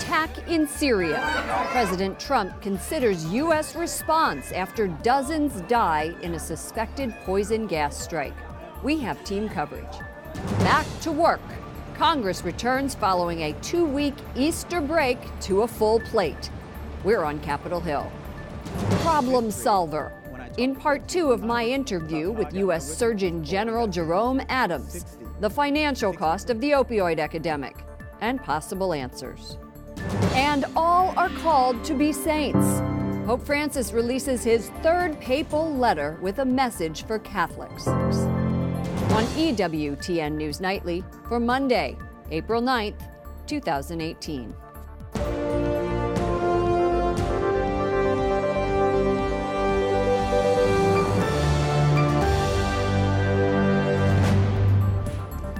attack in Syria. President Trump considers U.S. response after dozens die in a suspected poison gas strike. We have team coverage. Back to work. Congress returns following a 2-week Easter break to a full plate. We're on Capitol Hill. Problem solver. In part 2 of my interview with U.S. Surgeon General Jerome Adams, the financial cost of the opioid epidemic and possible answers. And all are called to be saints. Pope Francis releases his 3rd papal letter with a message for Catholics. On EWTN News Nightly for Monday, April 9th, 2018.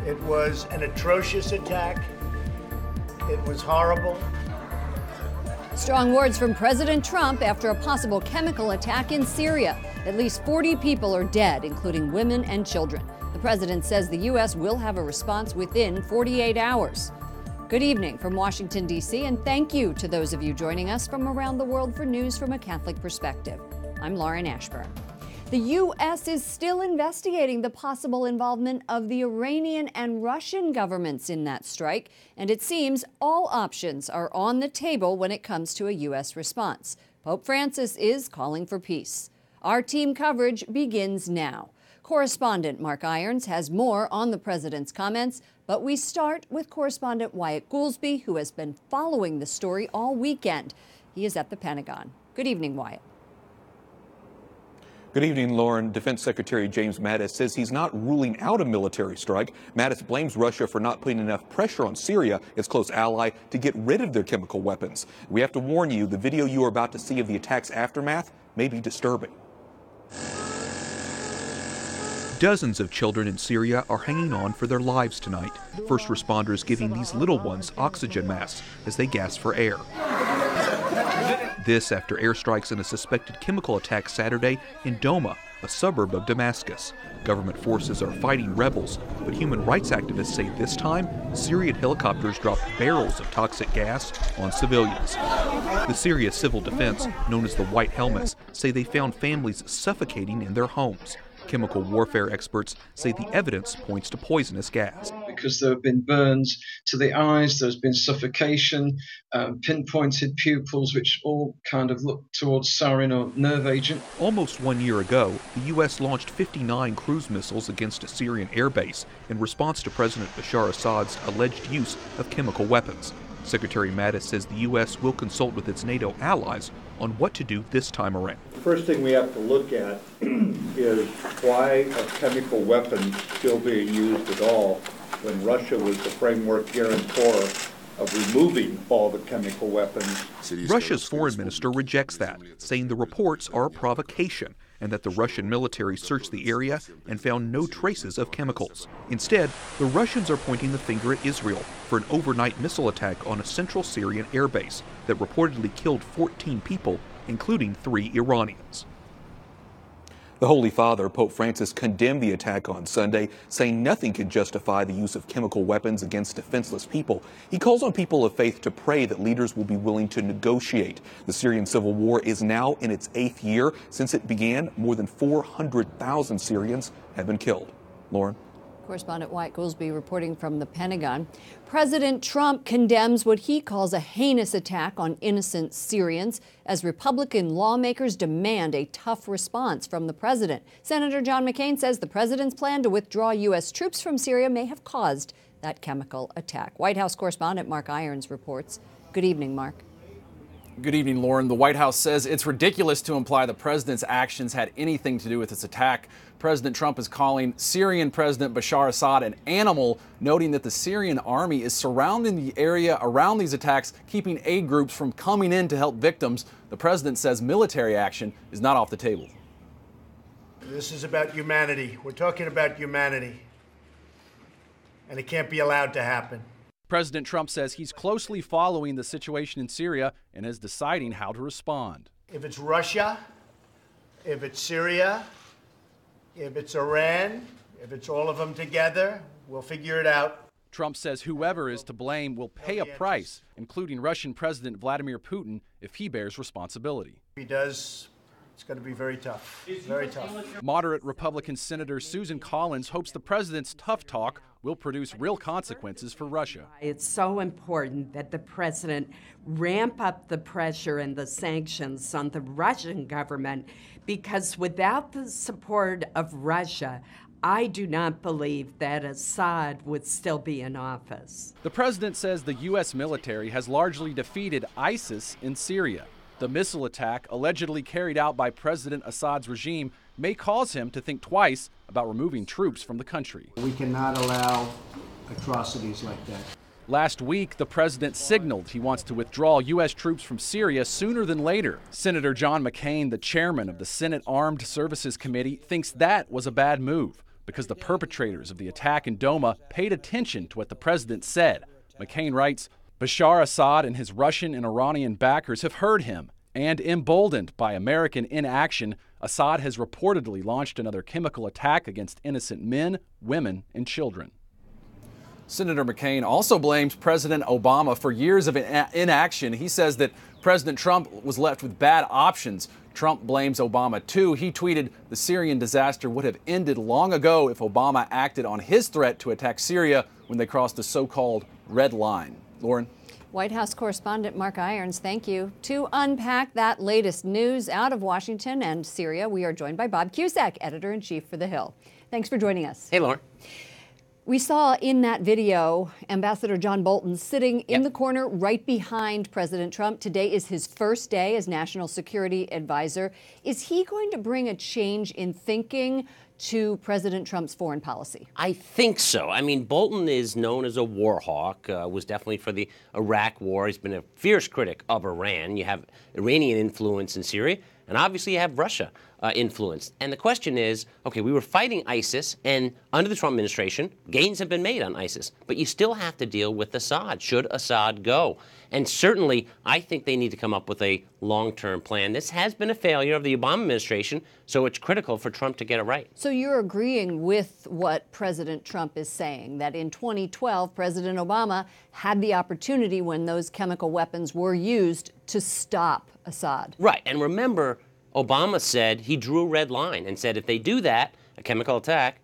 It was an atrocious attack. It was horrible. Strong words from President Trump after a possible chemical attack in Syria. At least 40 people are dead, including women and children. The president says the U.S. will have a response within 48 hours. Good evening from Washington, D.C., and thank you to those of you joining us from around the world for news from a Catholic perspective. I'm Lauren Ashburn. The U.S. is still investigating the possible involvement of the Iranian and Russian governments in that strike, and it seems all options are on the table when it comes to a U.S. response. Pope Francis is calling for peace. Our team coverage begins now. Correspondent Mark Irons has more on the president's comments, but we start with correspondent Wyatt Goolsbee, who has been following the story all weekend. He is at the Pentagon. Good evening, Wyatt. Good evening, Lauren. Defense Secretary James Mattis says he's not ruling out a military strike. Mattis blames Russia for not putting enough pressure on Syria, its close ally, to get rid of their chemical weapons. We have to warn you, the video you are about to see of the attack's aftermath may be disturbing. Dozens of children in Syria are hanging on for their lives tonight. First responders giving these little ones oxygen masks as they gasp for air. This after airstrikes and a suspected chemical attack Saturday in Doma, a suburb of Damascus. Government forces are fighting rebels, but human rights activists say this time, Syrian helicopters dropped barrels of toxic gas on civilians. The Syria Civil Defense, known as the White Helmets, say they found families suffocating in their homes. Chemical warfare experts say the evidence points to poisonous gas. Because there have been burns to the eyes, there's been suffocation, pinpointed pupils, which all kind of look towards sarin or nerve agent. Almost 1 year ago, the U.S. launched 59 cruise missiles against a Syrian airbase in response to President Bashar Assad's alleged use of chemical weapons. Secretary Mattis says the U.S. will consult with its NATO allies on what to do this time around. The first thing we have to look at is why are chemical weapons still being used at all when Russia was the framework guarantor of removing all the chemical weapons. Russia's foreign minister rejects that, saying the reports are a provocation and that the Russian military searched the area and found no traces of chemicals. Instead, the Russians are pointing the finger at Israel for an overnight missile attack on a central Syrian airbase that reportedly killed 14 people, including 3 Iranians. The Holy Father, Pope Francis, condemned the attack on Sunday, saying nothing could justify the use of chemical weapons against defenseless people. He calls on people of faith to pray that leaders will be willing to negotiate. The Syrian civil war is now in its 8th year. Since it began, more than 400,000 Syrians have been killed. Lauren? Correspondent Wyatt Goolsbee reporting from the Pentagon. President Trump condemns what he calls a heinous attack on innocent Syrians as Republican lawmakers demand a tough response from the president. Senator John McCain says the president's plan to withdraw U.S. troops from Syria may have caused that chemical attack. White House correspondent Mark Irons reports. Good evening, Mark. Good evening, Lauren. The White House says it's ridiculous to imply the president's actions had anything to do with this attack. President Trump is calling Syrian President Bashar Assad an animal, noting that the Syrian army is surrounding the area around these attacks, keeping aid groups from coming in to help victims. The president says military action is not off the table. This is about humanity. We're talking about humanity. And it can't be allowed to happen. President Trump says he's closely following the situation in Syria and is deciding how to respond. If it's Russia, if it's Syria, if it's Iran, if it's all of them together, we'll figure it out. Trump says whoever is to blame will pay a price, including Russian President Vladimir Putin, if he bears responsibility. If he does, it's going to be very tough, very tough. Moderate Republican Senator Susan Collins hopes the president's tough talk will produce real consequences for Russia. It's so important that the president ramp up the pressure and the sanctions on the Russian government, because without the support of Russia, I do not believe that Assad would still be in office. The president says the U.S. military has largely defeated ISIS in Syria. The missile attack allegedly carried out by President Assad's regime may cause him to think twice about removing troops from the country. We cannot allow atrocities like that. Last week, the president signaled he wants to withdraw U.S. troops from Syria sooner than later. Senator John McCain, the chairman of the Senate Armed Services Committee, thinks that was a bad move because the perpetrators of the attack in Doma paid attention to what the president said. McCain writes, Bashar Assad and his Russian and Iranian backers have heard him, and emboldened by American inaction, Assad has reportedly launched another chemical attack against innocent men, women, and children. Senator McCain also blames President Obama for years of inaction. He says that President Trump was left with bad options. Trump blames Obama too. He tweeted, the Syrian disaster would have ended long ago if Obama acted on his threat to attack Syria when they crossed the so-called red line. Lauren? White House correspondent Mark Irons, thank you. To unpack that latest news out of Washington and Syria, we are joined by Bob Cusack, editor-in-chief for The Hill. Thanks for joining us. Hey, Lauren. We saw in that video Ambassador John Bolton sitting in the corner right behind President Trump. Today is his first day as National Security Advisor. Is he going to bring a change in thinking to President Trump's foreign policy? I think so. I mean, Bolton is known as a war hawk, was definitely for the Iraq war. He's been a fierce critic of Iran. You have Iranian influence in Syria, and obviously you have Russia influence. And the question is, okay, we were fighting ISIS, and under the Trump administration, gains have been made on ISIS. But you still have to deal with Assad. Should Assad go? And certainly, I think they need to come up with a long-term plan. This has been a failure of the Obama administration, so it's critical for Trump to get it right. So you're agreeing with what President Trump is saying, that in 2012, President Obama had the opportunity when those chemical weapons were used to stop Assad. Right. And remember, Obama said he drew a red line and said if they do that, a chemical attack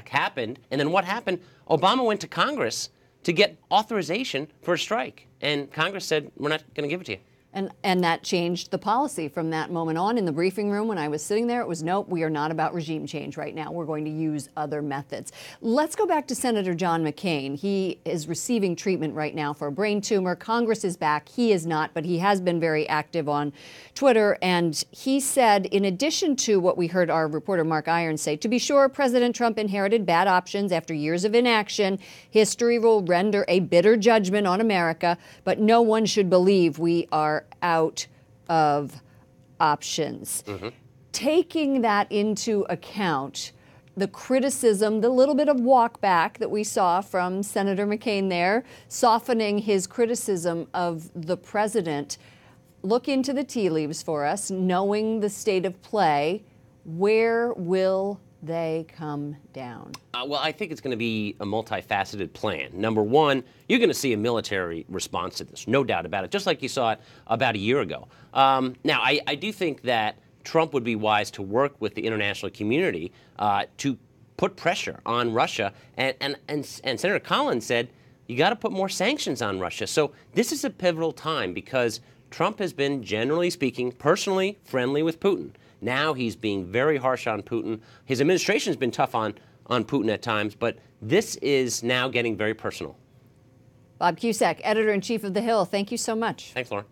happened. And then what happened? Obama went to Congress to get authorization for a strike. And Congress said, we're not going to give it to you. And that changed the policy from that moment on. In the briefing room when I was sitting there, it was, nope, we are not about regime change right now. We're going to use other methods. Let's go back to Senator John McCain. He is receiving treatment right now for a brain tumor. Congress is back. He is not, but he has been very active on Twitter. And he said, in addition to what we heard our reporter Mark Irons say, to be sure, President Trump inherited bad options after years of inaction. History will render a bitter judgment on America, but no one should believe we are out of options. Taking that into account, the criticism, the little bit of walk back that we saw from Senator McCain there, softening his criticism of the president, look into the tea leaves for us, knowing the state of play. Where will they come down? Well, I think it's going to be a multifaceted plan. Number one, you're going to see a military response to this, no doubt about it, just like you saw it about a year ago. Now, I do think that Trump would be wise to work with the international community to put pressure on Russia. And Senator Collins said, you got to put more sanctions on Russia. So this is a pivotal time because Trump has been, generally speaking, personally friendly with Putin. Now he's being very harsh on Putin. His administration's been tough on Putin at times, but this is now getting very personal. Bob Cusack, editor-in-chief of The Hill, thank you so much. Thanks, Lauren.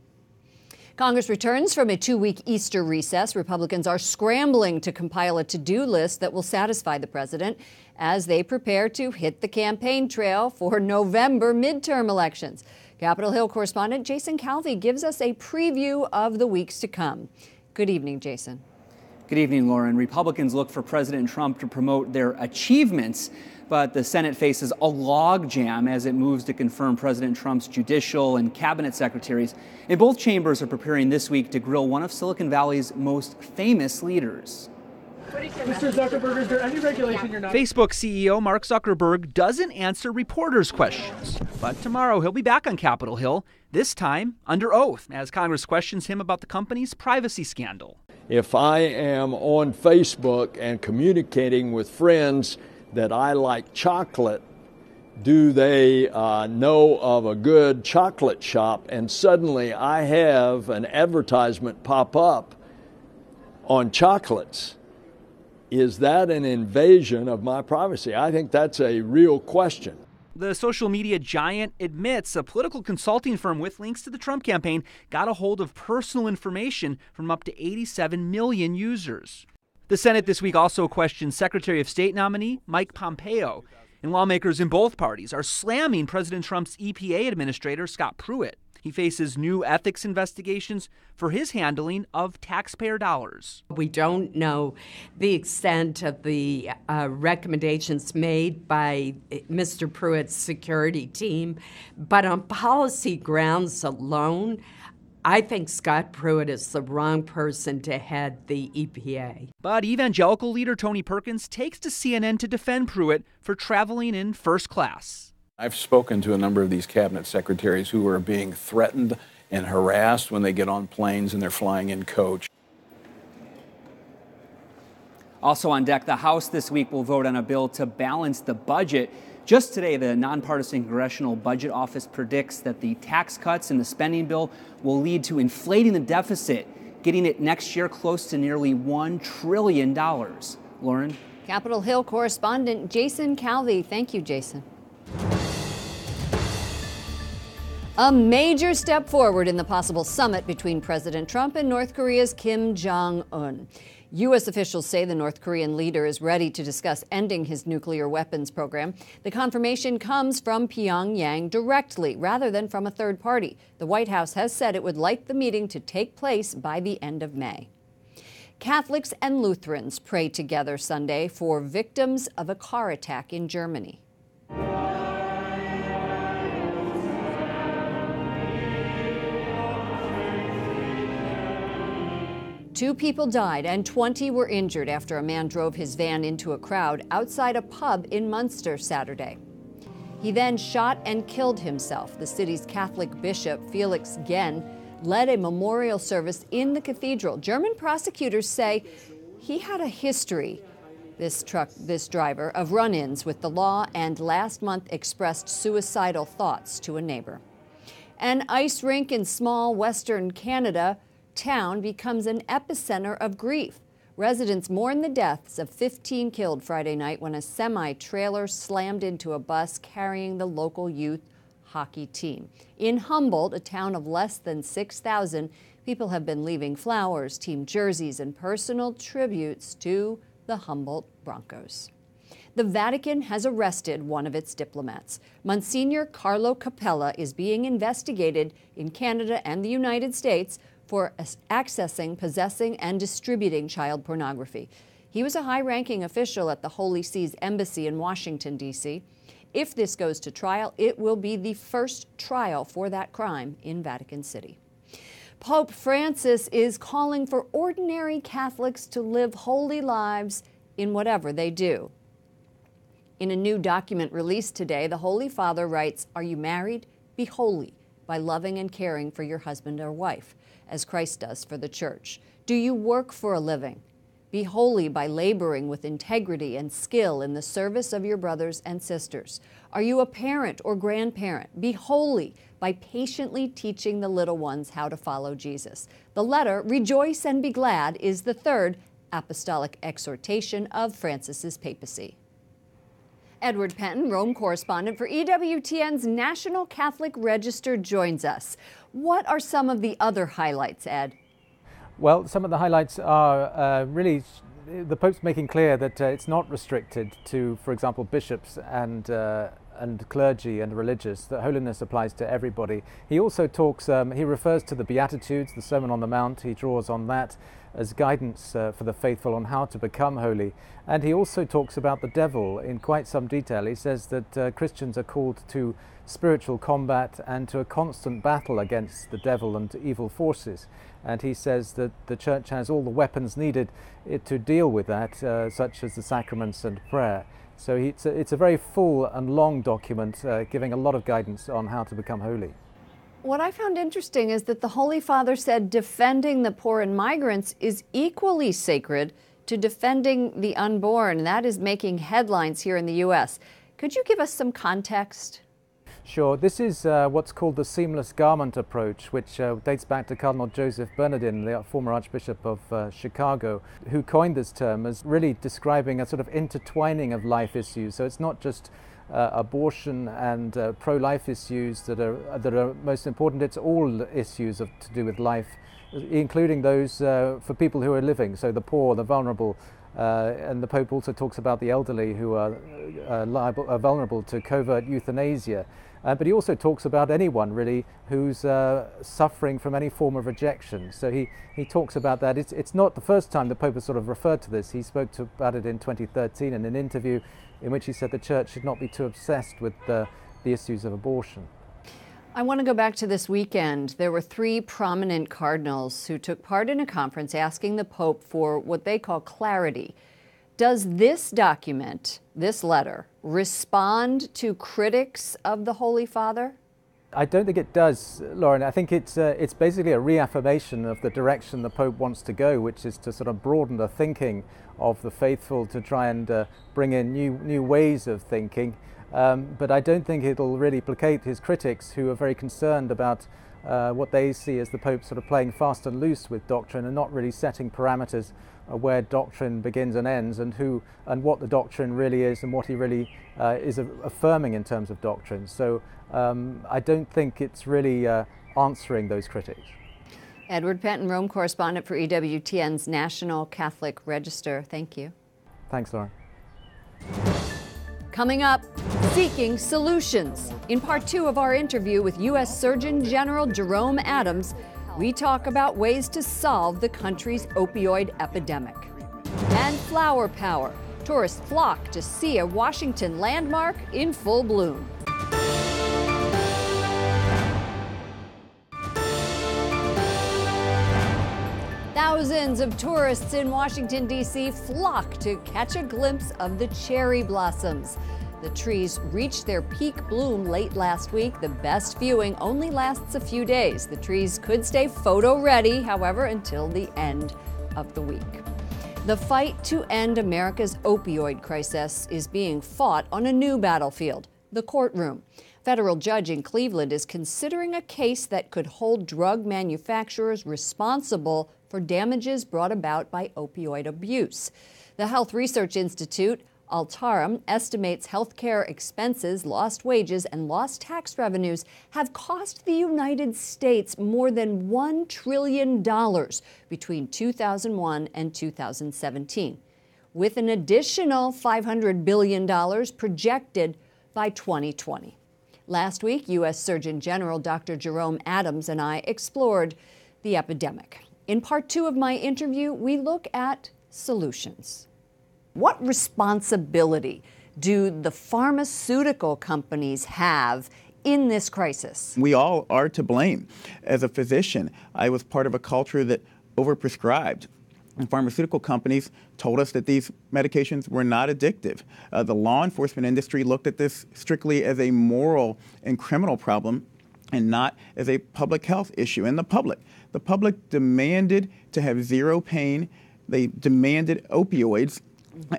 Congress returns from a 2-week Easter recess. Republicans are scrambling to compile a to-do list that will satisfy the president as they prepare to hit the campaign trail for November midterm elections. Capitol Hill correspondent Jason Calvi gives us a preview of the weeks to come. Good evening, Jason. Good evening, Lauren. Republicans look for President Trump to promote their achievements, but the Senate faces a logjam as it moves to confirm President Trump's judicial and cabinet secretaries. And both chambers are preparing this week to grill one of Silicon Valley's most famous leaders. Mr. Zuckerberg, is there any regulation you're not? Facebook CEO Mark Zuckerberg doesn't answer reporters' questions. But tomorrow he'll be back on Capitol Hill, this time under oath, as Congress questions him about the company's privacy scandal. If I am on Facebook and communicating with friends that I like chocolate, do they know of a good chocolate shop? And suddenly I have an advertisement pop up on chocolates. Is that an invasion of my privacy? I think that's a real question. The social media giant admits a political consulting firm with links to the Trump campaign got a hold of personal information from up to 87 million users. The Senate this week also questioned Secretary of State nominee Mike Pompeo, and lawmakers in both parties are slamming President Trump's EPA administrator Scott Pruitt. He faces new ethics investigations for his handling of taxpayer dollars. We don't know the extent of the recommendations made by Mr. Pruitt's security team, but on policy grounds alone, I think Scott Pruitt is the wrong person to head the EPA. But evangelical leader Tony Perkins takes to CNN to defend Pruitt for traveling in first class. I've spoken to a number of these cabinet secretaries who are being threatened and harassed when they get on planes and they're flying in coach. Also on deck, the House this week will vote on a bill to balance the budget. Just today, the nonpartisan Congressional Budget Office predicts that the tax cuts in the spending bill will lead to inflating the deficit, getting it next year close to nearly $1 trillion. Lauren? Capitol Hill correspondent Jason Calvi. Thank you, Jason. A major step forward in the possible summit between President Trump and North Korea's Kim Jong-un. U.S. officials say the North Korean leader is ready to discuss ending his nuclear weapons program. The confirmation comes from Pyongyang directly, rather than from a third party. The White House has said it would like the meeting to take place by the end of May. Catholics and Lutherans prayed together Sunday for victims of a car attack in Germany. 2 people died and 20 were injured after a man drove his van into a crowd outside a pub in Munster Saturday. He then shot and killed himself. The city's Catholic bishop, Felix Genn, led a memorial service in the cathedral. German prosecutors say he had a history, this driver, of run-ins with the law, and last month expressed suicidal thoughts to a neighbor. An ice rink in small western Canada town becomes an epicenter of grief. Residents mourn the deaths of 15 killed Friday night when a semi-trailer slammed into a bus carrying the local youth hockey team. In Humboldt, a town of less than 6,000, people have been leaving flowers, team jerseys, and personal tributes to the Humboldt Broncos. The Vatican has arrested one of its diplomats. Monsignor Carlo Capella is being investigated in Canada and the United States for accessing, possessing, and distributing child pornography. He was a high-ranking official at the Holy See's embassy in Washington, D.C. If this goes to trial, it will be the first trial for that crime in Vatican City. Pope Francis is calling for ordinary Catholics to live holy lives in whatever they do. In a new document released today, the Holy Father writes, "Are you married? Be holy by loving and caring for your husband or wife, as Christ does for the church. Do you work for a living? Be holy by laboring with integrity and skill in the service of your brothers and sisters. Are you a parent or grandparent? Be holy by patiently teaching the little ones how to follow Jesus." The letter, "Rejoice and be glad," is the third apostolic exhortation of Francis's papacy. Edward Penton, Rome correspondent for EWTN's National Catholic Register, joins us. What are some of the other highlights, Ed? Well, some of the highlights are really the Pope's making clear that it's not restricted to, for example, bishops and and clergy and religious, that holiness applies to everybody. He also talks, he refers to the Beatitudes, the Sermon on the Mount. He draws on that as guidance for the faithful on how to become holy. And he also talks about the devil in quite some detail. He says that Christians are called to spiritual combat and to a constant battle against the devil and evil forces. And he says that the church has all the weapons needed to deal with that, such as the sacraments and prayer. So it's a very full and long document giving a lot of guidance on how to become holy. What I found interesting is that the Holy Father said defending the poor and migrants is equally sacred to defending the unborn. That is making headlines here in the U.S. Could you give us some context? Sure. This is what's called the seamless garment approach, which dates back to Cardinal Joseph Bernardin, the former Archbishop of Chicago, who coined this term as really describing a sort of intertwining of life issues. So it's not just abortion and pro-life issues that are most important. It's all issues to do with life, including those for people who are living, so the poor, the vulnerable, and the Pope also talks about the elderly who are vulnerable to covert euthanasia. But he also talks about anyone really who's suffering from any form of rejection. So he talks about that. It's not the first time the Pope has sort of referred to this. He spoke about it in 2013 in an interview in which he said the Church should not be too obsessed with the issues of abortion. I want to go back to this weekend. There were 3 prominent cardinals who took part in a conference asking the Pope for what they call clarity. Does this document, this letter, respond to critics of the Holy Father? I don't think it does, Lauren. I think it's basically a reaffirmation of the direction the Pope wants to go, which is to sort of broaden the thinking of the faithful, to try and bring in new ways of thinking. But I don't think it'll really placate his critics, who are very concerned about what they see as the Pope sort of playing fast and loose with doctrine and not really setting parameters where doctrine begins and ends, and what the doctrine really is and what he really is affirming in terms of doctrine. So I don't think it's really answering those critics. Edward Penton, Rome correspondent for EWTN's National Catholic Register. Thank you. Thanks, Lauren. Coming up, seeking solutions. In part 2 of our interview with U.S. Surgeon General Jerome Adams, we talk about ways to solve the country's opioid epidemic. And flower power. Tourists flock to see a Washington landmark in full bloom. Thousands of tourists in Washington, D.C. flock to catch a glimpse of the cherry blossoms. The trees reached their peak bloom late last week. The best viewing only lasts a few days. The trees could stay photo ready, however, until the end of the week. The fight to end America's opioid crisis is being fought on a new battlefield, the courtroom. A federal judge in Cleveland is considering a case that could hold drug manufacturers responsible for damages brought about by opioid abuse. The Health Research Institute, Altarum, estimates healthcare expenses, lost wages, and lost tax revenues have cost the United States more than $1 trillion between 2001 and 2017, with an additional $500 billion projected by 2020. Last week, U.S. Surgeon General Dr. Jerome Adams and I explored the epidemic. In part 2 of my interview, we look at solutions. What responsibility do the pharmaceutical companies have in this crisis? We all are to blame. As a physician, I was part of a culture that overprescribed. And pharmaceutical companies told us that these medications were not addictive. The law enforcement industry looked at this strictly as a moral and criminal problem and not as a public health issue. And the public demanded to have zero pain. They demanded opioids.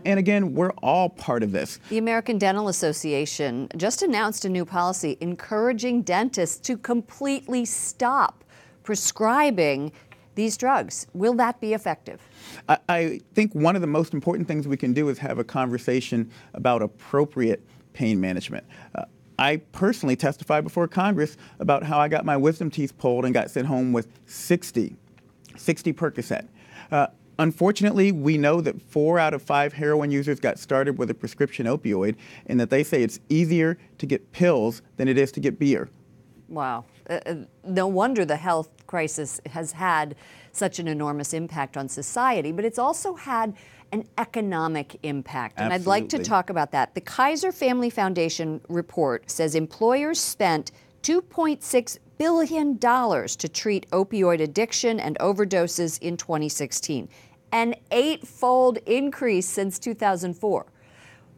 And again, we're all part of this. The American Dental Association just announced a new policy encouraging dentists to completely stop prescribing these drugs. Will that be effective? I think one of the most important things we can do is have a conversation about appropriate pain management. I personally testified before Congress about how I got my wisdom teeth pulled and got sent home with 60 Percocet. Unfortunately, we know that 4 out of 5 heroin users got started with a prescription opioid, and that they say it's easier to get pills than it is to get beer. Wow. No wonder the health crisis has had such an enormous impact on society, but it's also had an economic impact. And Absolutely. I'd like to talk about that. The Kaiser Family Foundation report says employers spent $2.6 billion to treat opioid addiction and overdoses in 2016, an 8-fold increase since 2004.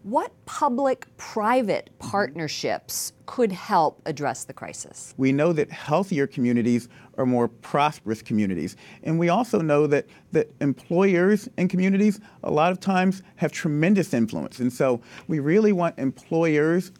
What public-private partnerships could help address the crisis? We know that healthier communities are more prosperous communities. And we also know that employers and communities a lot of times have tremendous influence. And so we really want employers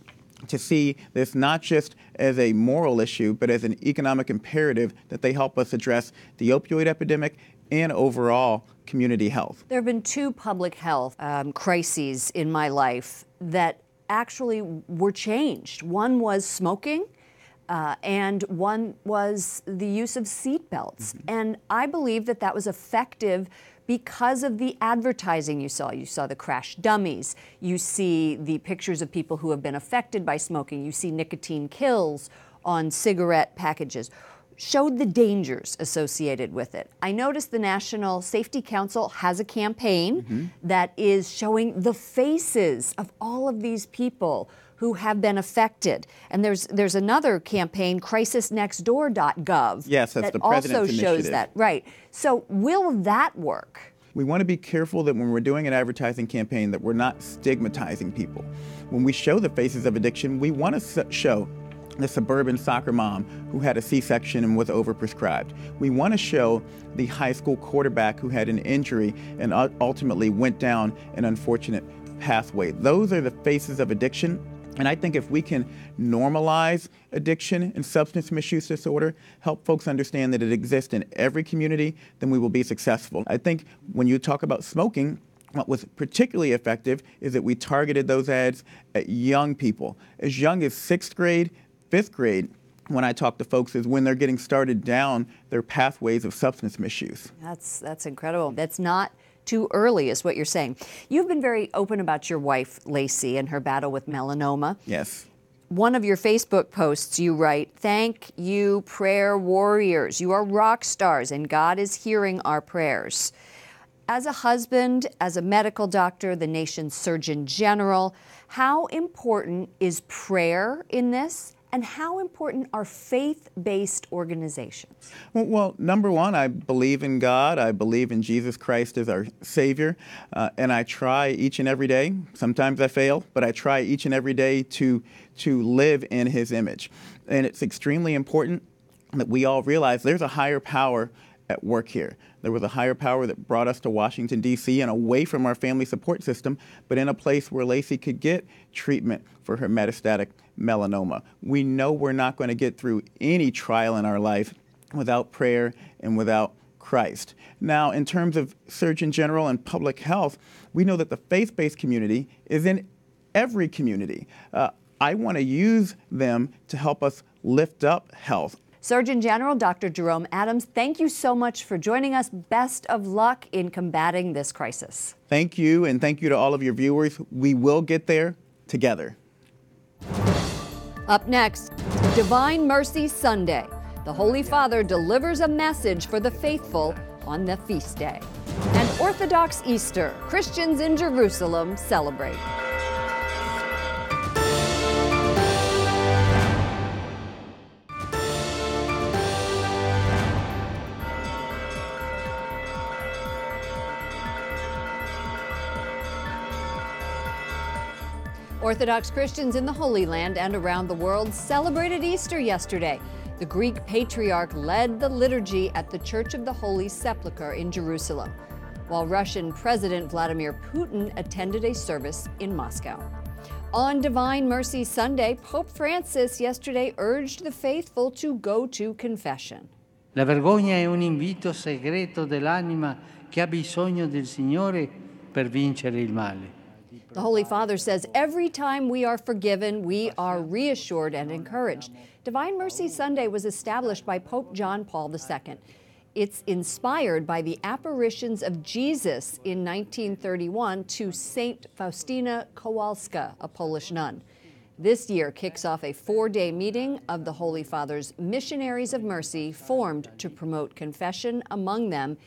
to see this not just as a moral issue, but as an economic imperative that they help us address the opioid epidemic and overall community health. There have been 2 public health crises in my life that actually were changed. One was smoking, and one was the use of seatbelts. And I believe that that was effective because of the advertising you saw. You saw the crash dummies. You see the pictures of people who have been affected by smoking. You see nicotine kills on cigarette packages. Showed the dangers associated with it. I noticed the National Safety Council has a campaign that is showing the faces of all of these people who have been affected. And there's another campaign, crisisnextdoor.gov, Yes, that's that the president's also shows initiative. that. Right. So will that work? We want to be careful that when we're doing an advertising campaign that we're not stigmatizing people. When we show the faces of addiction, we want to show the suburban soccer mom who had a C-section and was overprescribed. We want to show the high school quarterback who had an injury and ultimately went down an unfortunate pathway. Those are the faces of addiction. And I think if we can normalize addiction and substance misuse disorder, help folks understand that it exists in every community, then we will be successful. I think when you talk about smoking, what was particularly effective is that we targeted those ads at young people. As young as 6th grade, 5th grade, when I talk to folks, is when they're getting started down their pathways of substance misuse. That's incredible. That's not too early, is what you're saying. You've been very open about your wife, Lacey, and her battle with melanoma. Yes. One of your Facebook posts, you write, "Thank you, prayer warriors. You are rock stars, and God is hearing our prayers." As a husband, as a medical doctor, the nation's Surgeon General, how important is prayer in this? And how important are faith-based organizations? Well, number one, I believe in God. I believe in Jesus Christ as our Savior. And I try each and every day. Sometimes I fail, but I try each and every day to live in His image. And it's extremely important that we all realize there's a higher power at work here. There was a higher power that brought us to Washington, D.C. and away from our family support system, but in a place where Lacey could get treatment for her metastatic melanoma. We know we're not going to get through any trial in our life without prayer and without Christ. Now, in terms of Surgeon General and public health, we know that the faith-based community is in every community. I want to use them to help us lift up health. Surgeon General Dr. Jerome Adams, thank you so much for joining us. Best of luck in combating this crisis. Thank you, and thank you to all of your viewers. We will get there together. Up next, Divine Mercy Sunday. The Holy Father delivers a message for the faithful on the feast day. And Orthodox Easter, Christians in Jerusalem celebrate. Orthodox Christians in the Holy Land and around the world celebrated Easter yesterday. The Greek patriarch led the liturgy at the Church of the Holy Sepulchre in Jerusalem, while Russian President Vladimir Putin attended a service in Moscow. On Divine Mercy Sunday, Pope Francis yesterday urged the faithful to go to confession. La vergogna è un invito segreto dell'anima che ha bisogno del Signore per vincere il male. The Holy Father says every time we are forgiven, we are reassured and encouraged. Divine Mercy Sunday was established by Pope John Paul II. It's inspired by the apparitions of Jesus in 1931 to Saint Faustina Kowalska, a Polish nun. This year kicks off a 4-day meeting of the Holy Father's Missionaries of Mercy, formed to promote confession. Among them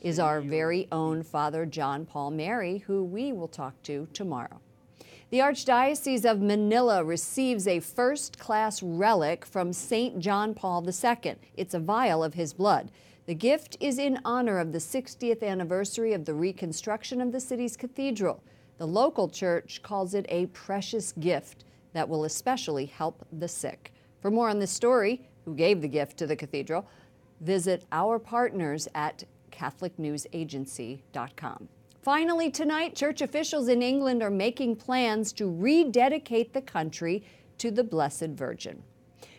is our very own Father John Paul Mary, who we will talk to tomorrow. The Archdiocese of Manila receives a first-class relic from St. John Paul II. It's a vial of his blood. The gift is in honor of the 60th anniversary of the reconstruction of the city's cathedral. The local church calls it a precious gift that will especially help the sick. For more on this story, who gave the gift to the cathedral, visit our partners at CatholicNewsAgency.com. Finally, tonight, church officials in England are making plans to rededicate the country to the Blessed Virgin.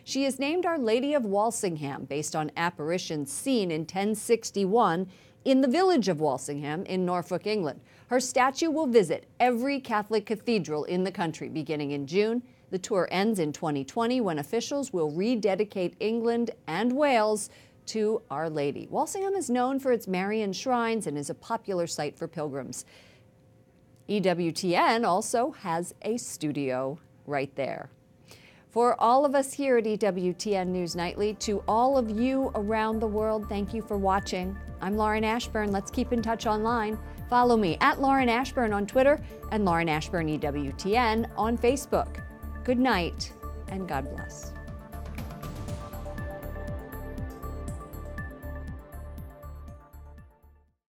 She is named Our Lady of Walsingham, based on apparitions seen in 1061 in the village of Walsingham in Norfolk, England. Her statue will visit every Catholic cathedral in the country beginning in June. The tour ends in 2020 when officials will rededicate England and Wales to Our Lady. Walsingham is known for its Marian shrines and is a popular site for pilgrims. EWTN also has a studio right there. For all of us here at EWTN News Nightly, to all of you around the world, thank you for watching. I'm Lauren Ashburn. Let's keep in touch online. Follow me at Lauren Ashburn on Twitter and Lauren Ashburn EWTN on Facebook. Good night and God bless.